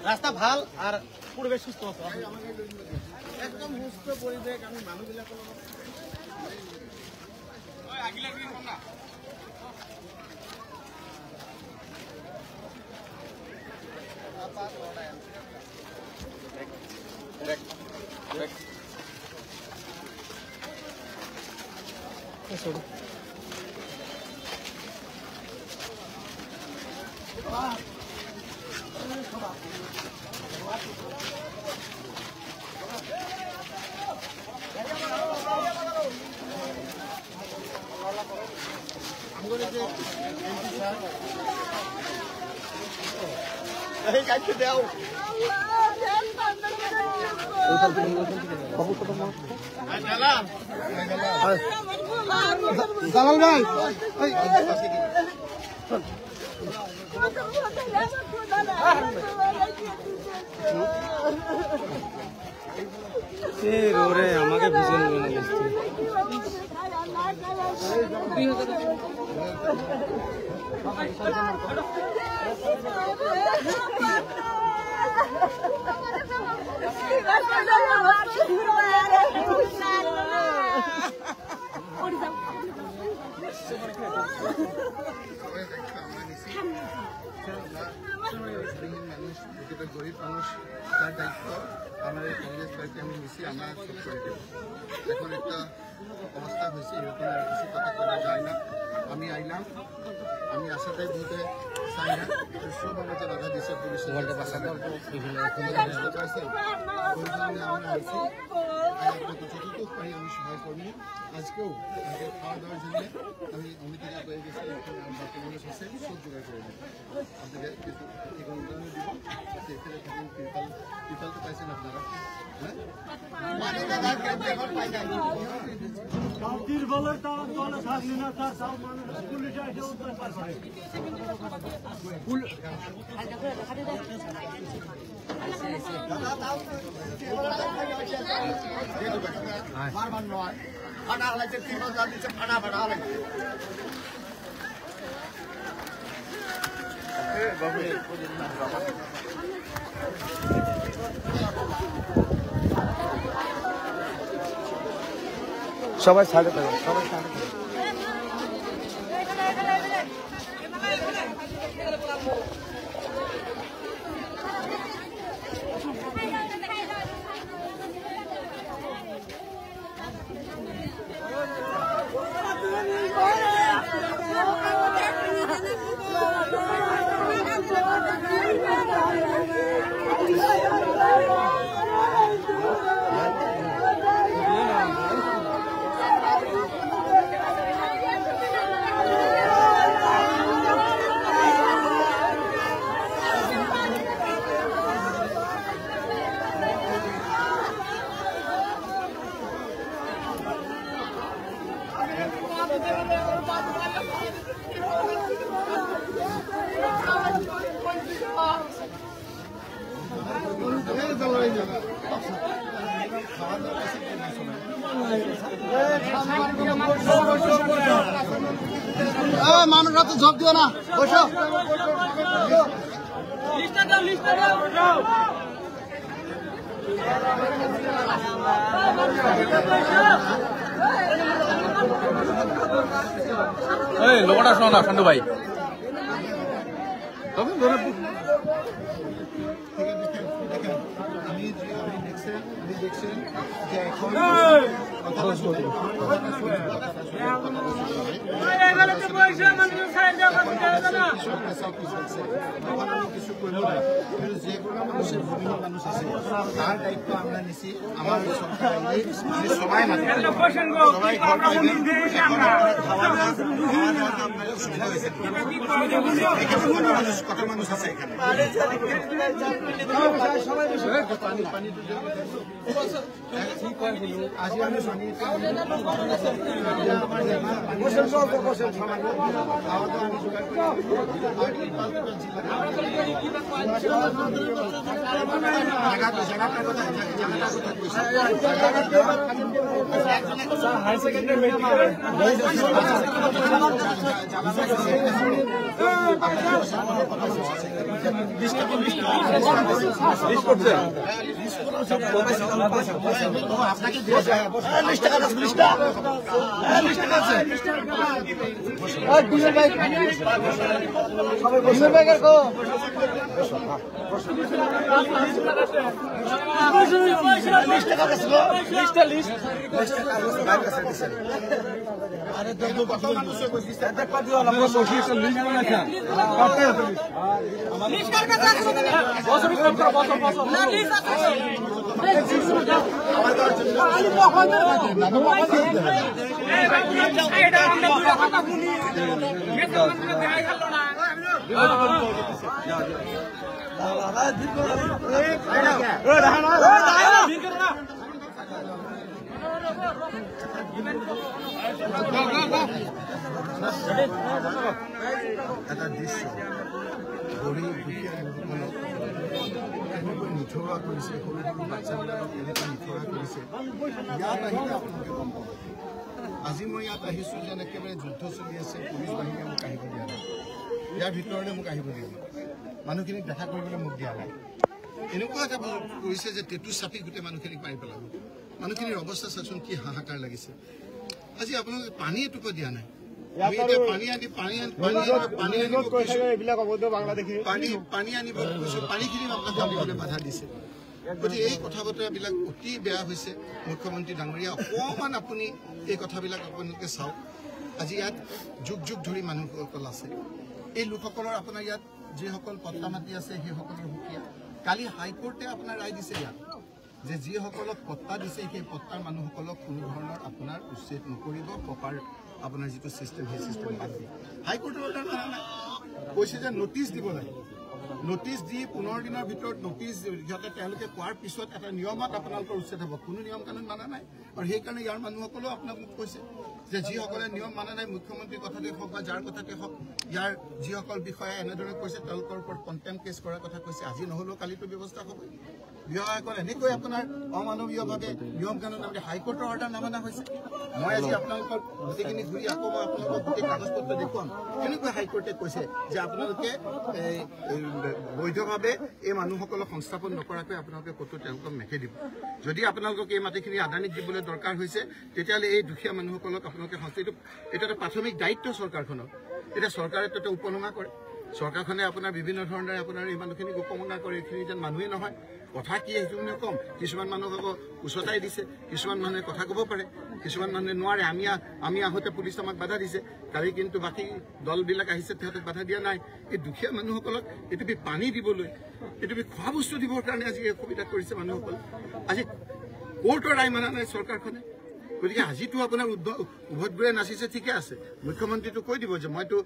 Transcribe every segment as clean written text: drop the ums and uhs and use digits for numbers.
রাস্তা ভাল আর পরিবেশ সুস্থ আছে একদম সুস্থ পরিবেশ আমি মানুহবিলাক জালাল ভাই রে আমাকে বুঝে নেবে না গরিব মানুষ তার দায়িত্ব আমার কংগ্রেস পার্টি আমি নিছি আমরা সব করে দেব এখন একটা অবস্থা হয়েছে এরকম আর কিছু কথা করা যায় না আমি আইলাম আমি আশাটাই বলতে চাই না সব আমাকে বাধা দিচ্ছে পুলিশ আমরা আইছি যতটুকু পারি আমি সহায় করবো আজকেও আমাকে খাওয়া দাওয়ার জন্য আমি অমিতাকে পেয়ে গেছি এখন বাকি মানুষ আছে সব জোগাড় করে দেবো আপনাকে কিছু ঠিকানা দিব সেখানে থাকুন ত্রিপাল তো পাইছেন আপনারা ফাটা হলাইছে ত্রিপাল দিচ্ছে ফাটা ফাটা হলাইছে সবাই সাইডে থাকো সবাই সাইডে থাকো মানুষরা তো ঝোঁক দিও না বসো লোকটা শোনো না সন্টু ভাই দেখছেন যে এখন যেগুলো মানুষের ভূমিহীন মানুষ আছে তার দায়িত্ব আমরা নিছি আমার সবাই কত মানুষ আছে এখানে আজি আমি শুনি খাওয়া দাওয়া আমি জোগাড় করি হাই সেকেন্ডারি মেডিকেল এটা দৃশ্য গরিব দুখীয়া লোকসকলক কেনেকৈ নিথৰুৱা কৰিছে, সৰু সৰু বাচ্চাবিলাকক কেনেকৈ নিথৰুৱা কৰিছে, ইয়াত আহিলে আপোনালোকে গম পাব। আজি মই ইয়াত আহিছোঁ যেন একেবাৰে যুদ্ধ চলি আছে, পুলিচ বাহিনীয়ে মোক আহিব দিয়া নাই, ইয়াৰ ভিতৰলৈ মোক আহিব দিয়া নাই, মানুহখিনিক দেখা কৰিবলৈ মোক দিয়া নাই। এনেকুৱা এটা কৰিছে যে টেটু চাপি গোটেই মানুহখিনিক মাৰি পেলাব। মানুহখিনিৰ অৱস্থা চাচোন, কি হাহাকাৰ লাগিছে। আজি আপোনালোকে পানী এটুকু দিয়া নাই, পানী আনিব কৈছো, পানীখিনি আপোনাক দিবলৈ বাধা দিছে। গতিকে এই কথা বতৰাবিলাক অতি বেয়া হৈছে। মুখ্যমন্ত্ৰী ডাঙৰীয়া, অকণমান আপুনি এই কথাবিলাক আপোনালোকে চাওক। আজি ইয়াত যুগ যুগ ধৰি মানুহসকল আছে, এই লোকসকলৰ আপোনাৰ ইয়াত যিসকল পট্টা মাটি আছে সেইসকলৰ সুকীয়া। কালি হাইকোৰ্টে আপোনাৰ ৰায় দিছে ইয়াত যে যিসকলক পট্টা দিছে সেই পট্টাৰ মানুহসকলক কোনো ধৰণৰ আপোনাৰ উচ্ছেদ নকৰিব, প্ৰপাৰ আপোনাৰ যিটো চিষ্টেম সেই চিষ্টেম বাদ দিয়ে। হাইকোৰ্টৰ অৰ্ডাৰ মানা নাই, কৈছে যে নটিচ দিব লাগে। নটিচ দি 15 দিনৰ ভিতৰত নটিচ সিহঁতে তেওঁলোকে কোৱাৰ পিছত এটা নিয়মত আপোনালোকৰ উচ্ছেদ হ'ব। কোনো নিয়ম কানুন মানা নাই, আৰু সেইকাৰণে ইয়াৰ মানুহসকলেও আপোনাক মোক কৈছে যে যিসকলে নিয়ম মানা নাই, মুখ্যমন্ত্ৰীৰ কথাতে হওক বা যাৰ কথাতে হওক, ইয়াৰ যিসকল বিষয়াই এনেদৰে কৈছে তেওঁলোকৰ ওপৰত কণ্টেম্প কেছ কৰাৰ কথা কৈছে। আজি নহ'লেও কালিতো ব্যৱস্থা হ'বই। বিষয়াসকল এনেকৈ আপোনাৰ অমানৱীয়ভাৱে নিয়ম কানুন নামানি হাইকোৰ্টৰ অৰ্ডাৰ নামানা হৈছে। মই আজি আপোনালোকৰ গোটেইখিনি ঘূৰি আকৌ মই আপোনালোকক গোটেই কাগজ পত্ৰ দেখুৱাম। কেনেকৈ হাইকোৰ্টে কৈছে যে আপোনালোকে বৈধভাৱে এই মানুহসকলক সংস্থাপন নকৰাকৈ আপোনালোকে ক'তো তেওঁলোকক মেখে দিব। যদি আপোনালোকক এই মাটিখিনি আদানীক দিবলৈ দৰকাৰ হৈছে, তেতিয়াহ'লে এই দুখীয়া মানুহসকলক আপোনালোকে এইটো এটা প্ৰাথমিক দায়িত্ব চৰকাৰখনৰ। এতিয়া চৰকাৰে তাতে উপলুঙা কৰে, চৰকাৰখনে আপোনাৰ বিভিন্ন ধৰণেৰে আপোনাৰ এই মানুহখিনিক উপলুঙা কৰে। এইখিনি যেন মানুহেই নহয়। কথা কি সেইটো কম, কিছুমান মানুহক আকৌ উচতাই দিছে, কিছুমান মানুহে কথা ক'ব পাৰে, কিছুমান মানুহে নোৱাৰে। আমি আহোঁতে পুলিচ আমাক বাধা দিছে, কালি কিন্তু বাকী দলবিলাক আহিছে, সিহঁতক বাধা দিয়া নাই। এই দুখীয়া মানুহসকলক এইটো পানী দিবলৈ, এইটো খোৱা বস্তু দিবৰ কাৰণে আজি অসুবিধা কৰিছে মানুহসকল। আজি কোৰ্টৰ ৰায় মানা নাই চৰকাৰখনে। গতিকে আজিতো আপোনাৰ উভতবোৰে নাচিছে, ঠিকে আছে। মুখ্যমন্ত্ৰীটো কৈ দিব যে মইতো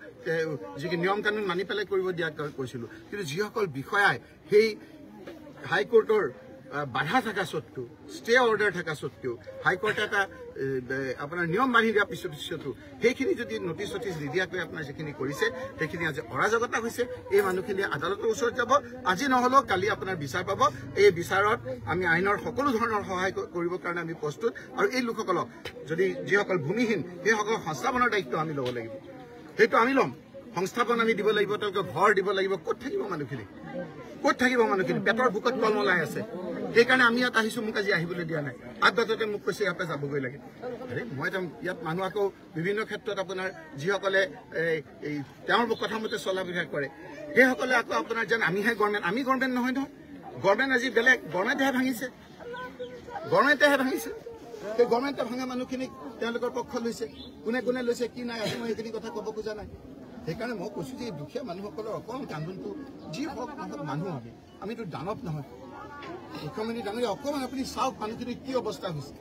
যি নিয়ম কানুন মানি পেলাই কৰিব দিয়া কৈছিলোঁ, কিন্তু যিসকল বিষয়াই সেই হাইকোৰ্টৰ বাধা থকা স্বত্বেও, ষ্টে অৰ্ডাৰ থকা স্বত্বেও, হাইকোৰ্টে এটা আপোনাৰ নিয়ম বান্ধি দিয়াৰ পিছতো সেইখিনি যদি নটিচ চটিচ নিদিয়াকৈ আপোনাৰ যিখিনি কৰিছে সেইখিনি আজি অৰাজকতা হৈছে। এই মানুহখিনি আদালতৰ ওচৰত যাব, আজি নহ'লেও কালি আপোনাৰ বিচাৰ পাব। এই বিচাৰত আমি আইনৰ সকলো ধৰণৰ সহায় কৰিবৰ কাৰণে আমি প্ৰস্তুত। আৰু এই লোকসকলক যদি যিসকল ভূমিহীন সেইসকলক সংস্থাপনৰ দায়িত্ব আমি ল'ব লাগিব, সেইটো আমি ল'ম। সংস্থাপন আমি দিব লাগিব, তেওঁলোকক ঘৰ দিব লাগিব। ক'ত থাকিব মানুহখিনি? ক'ত থাকিব মানুহখিনি? পেটৰ বুকত তলমলাই আছে। সেইকাৰণে আমি ইয়াত আহিছোঁ, মোক আজি আহিবলৈ দিয়া নাই। আগতে মোক কৈছে ইয়াতে যাবগৈ লাগে। আৰে মই ইয়াত মানুহ আকৌ বিভিন্ন ক্ষেত্ৰত আপোনাৰ যিসকলে তেওঁৰ কথা মতে চলা বিভাগ কৰে, সেইসকলে আকৌ আপোনাৰ যেন আমিহে গভৰ্ণমেণ্ট। আমি গভৰ্ণমেণ্ট নহয় নহয়, গভৰ্ণমেণ্ট আজি বেলেগ। গভৰ্ণমেণ্টেহে ভাঙিছে, গভৰ্ণমেণ্টেহে ভাঙিছে। সেই গভৰ্ণমেণ্টে ভাঙা মানুহখিনিক তেওঁলোকৰ পক্ষ লৈছে। কোনে কোনে লৈছে কি নাই আজি মই সেইখিনি কথা ক'ব খোজা নাই। সেইকাৰণে মই কৈছোঁ যে এই দুখীয়া মানুহসকলৰ অকণমান কান্দোনটো যি হওক নহওক, মানুহ আমিতো দানৱ নহয়। মুখ্যমন্ত্ৰী ডাঙৰীয়া অকণমান আপুনি চাওক মানুহখিনি কি অৱস্থা হৈছে,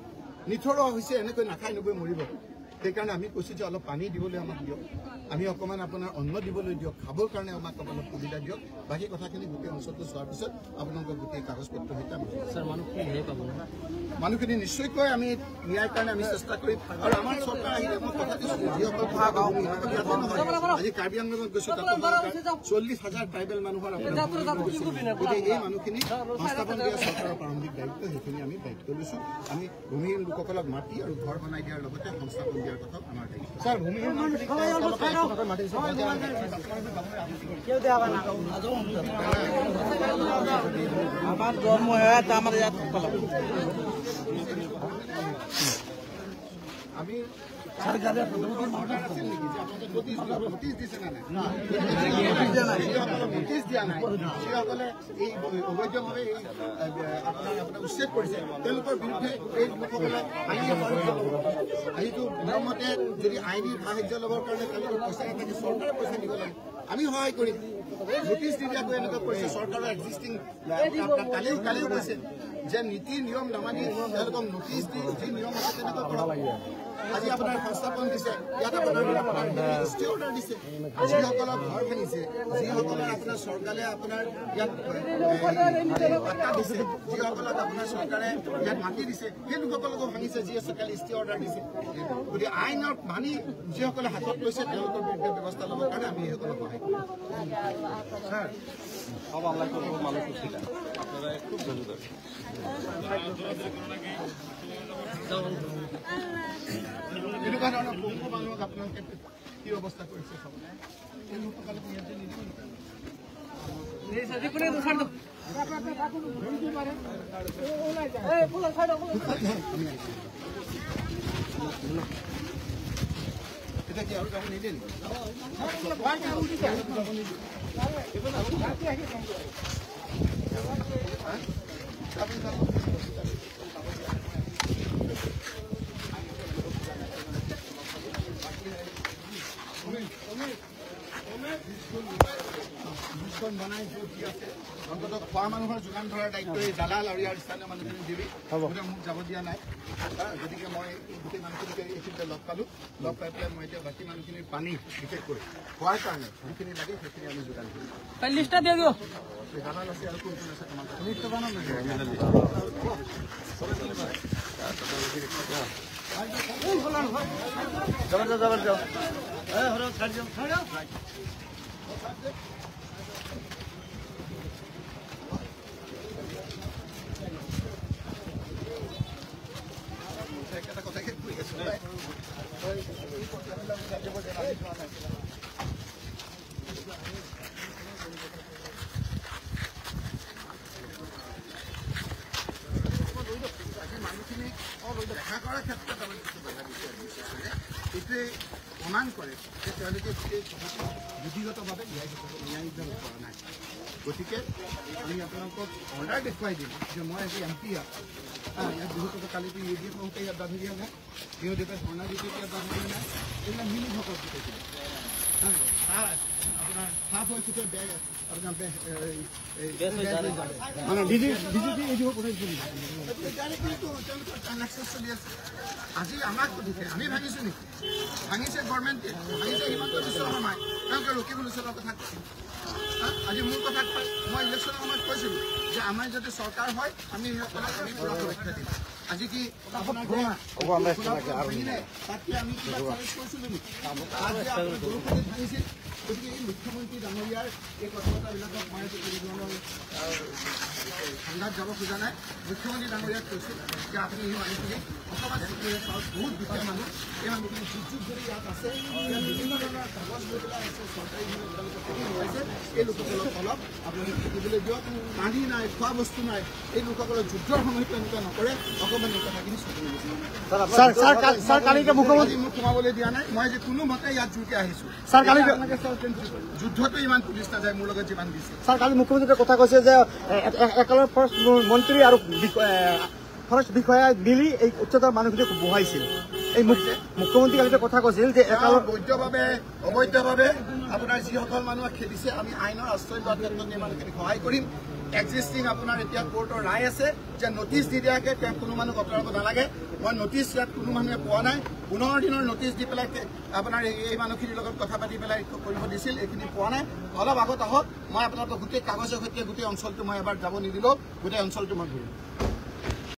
নিথৰুৱা হৈছে, এনেকৈ নাখাই নগৈ মৰিব। সেইকাৰণে আমি কৈছোঁ যে অলপ পানী দিবলৈ আমাক দিয়ক, আমি অকণমান আপোনাৰ অন্ন দিবলৈ দিয়ক, খাবৰ কাৰণে আমাক অলপ সুবিধা দিয়ক। বাকী কথাখিনি গোটেই অঞ্চলটো চোৱাৰ পিছত আপোনালোকৰ গোটেই কাগজ পত্ৰ সৈতে আমি মানুহখিনি নিশ্চয়কৈ আমি ন্যায়ৰ কাৰণে আমি চেষ্টা কৰিম। আৰু আমাৰ চৰকাৰ আহিলে মই কথা দিছোঁ, যিসকল আজি কাৰ্বি আংলঙত গৈছোঁ, তাতো 40,000 ট্ৰাইবেল মানুহৰ গতিকে এই মানুহখিনি সংস্থাপন দিয়া চৰকাৰৰ প্ৰাৰম্ভিক দায়িত্ব, সেইখিনি আমি দায়িত্ব লৈছোঁ। আমি ভূমিহীন লোকসকলক মাটি আৰু ঘৰ বনাই দিয়াৰ লগতে সংস্থাপন দিয়াৰ কথা আমাৰ দায়িত্ব। ছাৰ, ভূমিহীন আমাৰ জন্ম হয়েছে আমাৰ আমি নোটিছ দিয়া নাই, যিসকলে এই অবৈধভাৱে উচ্ছেদ কৰিছে তেওঁলোকৰ বিৰুদ্ধে এই লোকসকলে আইনী আইনটো নিয়মমতে যদি আইনী সাহায্য ল'বৰ কাৰণে তেওঁলোকৰ পইচা নাথাকে, চৰকাৰে পইচা দিব লাগে, আমি সহায় কৰিম। নোটিছ দিয়াকৈ এনেকুৱা কৰিছে চৰকাৰৰ এক্সিষ্টিং কালিও কৈছে যে নীতি নিয়ম নামানি তেওঁলোকক নোটিছ দি যি নিয়ম আছে তেনেকুৱা কৰা। আজি আপোনাৰ সংস্থাপন দিছে, ইয়াত আপোনাৰ ষ্টে অৰ্ডাৰ দিছে, যিসকলক ঘৰ ভাঙিছে, যিসকলক আপোনাৰ চৰকাৰে আপোনাৰ ইয়াত পাট্টা দিছে, যিসকলক আপোনাৰ চৰকাৰে ইয়াত মাটি দিছে, সেই লোকসকলকো ভাঙিছে, যি আছে কালি ষ্টে অৰ্ডাৰ দিছে। গতিকে আইনৰ মানি যিসকলে হাতত লৈছে তেওঁলোকৰ বিৰুদ্ধে ব্যৱস্থা ল'বৰ কাৰণে আমি সেইসকলক সহায় কৰিম। এনেকুৱা ধৰণৰ বহু মানুহক আপোনালোকে কি অৱস্থা কৰিছে চাব, এই লোকসকলক ইয়াতে নিদিব এতিয়া কি আৰু যাব নিদিয়ে নেকি? বনাই অন্তত খোৱা মানুহৰ যোগান ধৰাৰ দায়িত্ব এই জালাল আৰু ইয়াৰ স্থানীয় মানুহখিনি দিবি, মোক যাব দিয়া নাই। গতিকে মই গোটেই মানুহখিনিকে এইখিনিতে লগ পালোঁ, লগ পাই পেলাই মই এতিয়া বাকী মানুহখিনিৰ পানী বিশেষকৈ খোৱাৰ কাৰণে যিখিনি লাগে সেইখিনি আমি যোগান ধৰিম। জালাল আছে আৰু কোন কোন আছে এটা কথাকে কৈ আছো মানুহখিনি দেখা কৰাৰ ক্ষেত্ৰত আমাৰ কিছু বাধা দিছে। এইটোৱে প্ৰমাণ কৰে যে তেওঁলোকে গোটেই কথাটো বিধিগতভাৱে ন্যায়িকভাৱে কৰা নাই। গতিকে আমি আপোনালোকক অৰ্ডাৰ দেখুৱাই দিম যে মই আজি MP ইয়াত বহুতো কালিতো UDF হওঁতে ইয়াত বাধা দিয়া নাই, বিৰোধীপে ধৰ্ণা দিওঁতে ইয়াত বাধা দিয়া নাই, এইবিলাক মিলি ভকত গোটেইখিনি আপোনাৰ সাপ হৈ ফুটে বেগ আপোনাৰ ট্ৰানজেকশ্যন চলি আছে। আজি আমাক সুধিছে আমি ভাঙিছোঁ নেকি? ভাঙিছে গভৰ্ণমেণ্টে, ভাঙিছে হিমন্ত বিশ্ব শৰ্মাই, তেওঁলোকে ৰকিবুল হুছেইনৰ কথা কৈছিল। আজি মোৰ কথা কয়, মই ইলেকশ্যনৰ সময়ত কৈছিলোঁ যে আমাৰ যদি চৰকাৰ হয় আমি সেইসকলক আমি পুৰা সুৰক্ষা দিম। আজি কি আপোনাৰ ভাঙিলে তাতকৈ আমি কিবা চাৰ্জ কৰিছিলোঁ নেকি? আজি আপোনাৰ বৰষুণে ভাঙিছিল। গতিকে এই মুখ্যমন্ত্ৰী ডাঙৰীয়াৰ এই কথা বতৰাবিলাকক মই কোনো ধৰণৰ ঠাণ্ডাত যাব খোজা নাই। মুখ্যমন্ত্ৰী ডাঙৰীয়াক কৈছোঁ যে আপুনি এই মানুহখিনি অকণমান চকুৰে চাওক, বহুত দুখীয়া মানুহ, এই মানুহখিনি যুগ ধৰি ইয়াত আছে, ইয়াত বিভিন্ন ধৰণৰ কাগজ লৈ পেলাই আছে, চৰকাৰীভাৱে তেওঁলোকে খেতি লগাইছে। এই লোকসকলক অলপ আপোনালোকে থাকিবলৈ দিয়ক, পানী নাই, খোৱা বস্তু নাই, এই লোকসকলক যুদ্ধৰ সময়তো এনেকুৱা নকৰে, অকণমান এই কথাখিনি চকুৰে মোক সোমাবলৈ দিয়া নাই। মই যে কোনোমতে ইয়াত জোৰকে আহিছোঁ। যুদ্ধটো ইমান পুলিচ নাযায় মোৰ লগত যিমান দিছে। ছাৰ, কালি মুখ্যমন্ত্ৰীয়ে কথা কৈছে যে একেলগে ফৰেষ্ট মন্ত্ৰী আৰু ফৰেষ্ট বিষয়া মিলি এই উচ্চতৰ মানুহখিনিক বহাইছিল। এই মুখ্যমন্ত্ৰী কালি কথা কৈছিল যে অবৈধভাৱে আপোনাৰ যিসকল মানুহক খেদিছে আমি আইনৰ আশ্ৰয় লোৱাৰ ক্ষেত্ৰত এই মানুহখিনিক সহায় কৰিম। এক্সিষ্টিং আপোনাৰ এতিয়া কোৰ্টৰ ৰায় আছে যে নটিচ দি দিয়াকৈ তেওঁ কোনো মানুহ আঁতৰাব নালাগে। মই নটিচ ইয়াত কোনো মানুহে পোৱা নাই 15 দিনৰ নটিচ দি পেলাই আপোনাৰ এই মানুহখিনিৰ লগত কথা পাতি পেলাই কৰিব দিছিল এইখিনি পোৱা নাই অলপ আগত আহক মই আপোনালোকক গোটেই কাগজৰ সৈতে গোটেই অঞ্চলটো মই এবাৰ যাব নিদিলেও গোটেই অঞ্চলটো মই ঘূৰিম